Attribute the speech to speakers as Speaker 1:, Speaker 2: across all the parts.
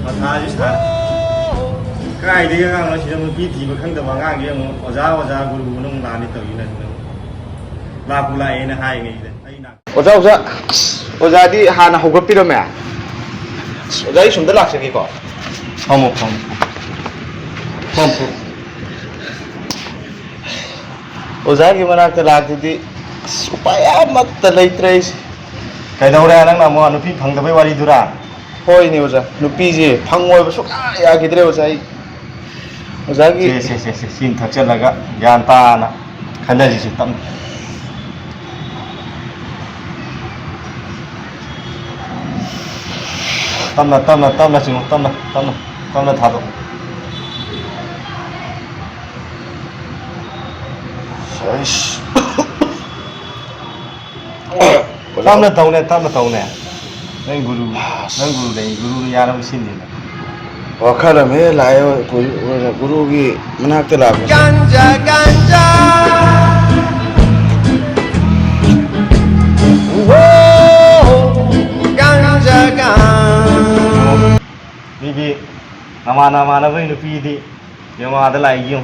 Speaker 1: 마사지 사. cái đi cái nó chỉ là một tí mà không được vào ngang kia mà ở ra guru nó làm đi tới này là cũng lại là hai ngày đấy
Speaker 2: ở ra đi hà nào học cái đâu mẹ ở đây chúng ta làm gì có
Speaker 1: không
Speaker 2: ở ra cái mà làm thì supaya mất từ lấy tres
Speaker 1: cái đầu ra đang làm mà nó phi phẳng tới với đi đâu ra
Speaker 2: thôi nhiều rồi nó phi gì phẳng ngồi vào số cái cái đấy ở đây
Speaker 1: Oza기 sin thachalaga yanta na khalaji si tam sinu tam na thado tam na tau ne nang guru ya na sin ni
Speaker 2: wakala me layo guru ki manak tela
Speaker 3: ganja whoa ganja
Speaker 1: Bibi nama với nó phi đi nhưng mà đó lại dùng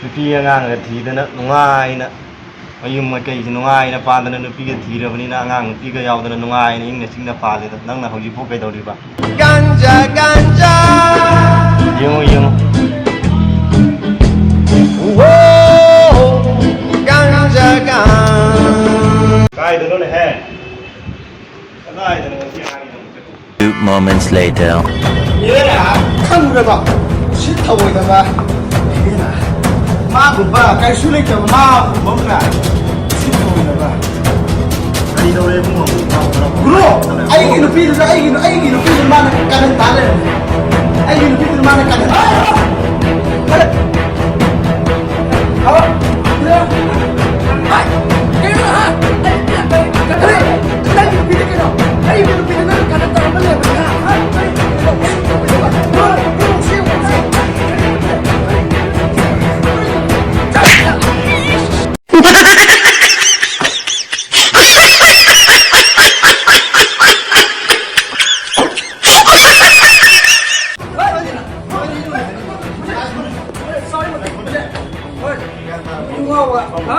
Speaker 1: nó phi ngang thì nó ngai nè mà dùng mà cái nó ngai nó pha nó phi cái thì rồi nên ngang phi cái dao nó ngai nên nó chính là pha thì nó là hồi chỉ cái đầu đi ba
Speaker 3: ganja
Speaker 1: dùng
Speaker 3: whoa ganja
Speaker 1: cái đó nó này he cái đó nó phi hai
Speaker 4: 2 moments later.
Speaker 2: 얘라 한국에 봐 싫다고 이다가 얘나 마구 봐 갈수록 좀 마구 뭔가 싫다고 이다가
Speaker 1: đi đâu đây cũng không
Speaker 2: 그러 아이기 높이들 아이기 높이들만 가는 다른 아이기 높이들만 가는 그래 가봐 그래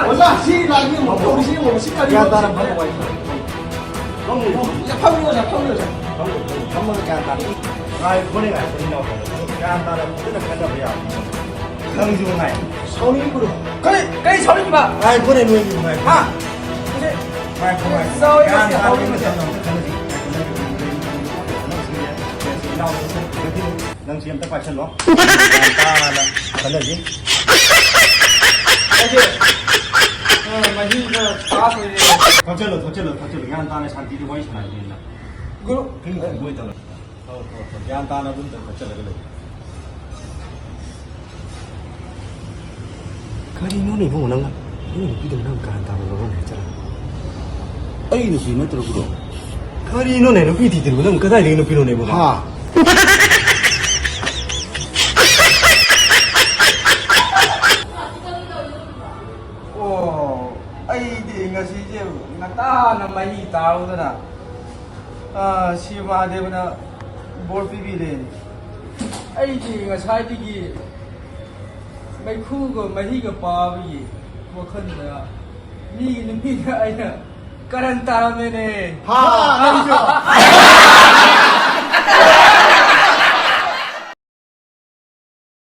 Speaker 2: 원래 시라니 뭐 우리 뭐 시까지 간다는 거 뭐야? 파울이자.
Speaker 1: 한번 간다. 아, 보내가 보내 나오고. 간다는 거는 간다 뭐야? 능중 날.
Speaker 2: 성인으로 그래 성인 봐.
Speaker 1: 아, 보내 놓는 거야.
Speaker 2: 아 그래 싸워요
Speaker 1: năng chiếm tất cả chân đó ta là vấn đề gì
Speaker 2: mà như là phá rồi
Speaker 1: thao chân ngang ta này santi đi quay sang này là
Speaker 2: guru
Speaker 1: cái người quay tao ngang ta nó vẫn thao chân là cái này cái gì nó này vô năng cái này cái đường năng càng tao nó này chắc
Speaker 2: ấy nó gì nó từ guru
Speaker 1: cái gì nó này nó bị thì từ nó cái này nó bị nó này vô
Speaker 2: ha ngasije ngata na mai tao da na shiva devna bol pi le ai ji ngasai ti gi mai khu go mai ga pa bi mo khan da mi da ai na karan ta me ne ha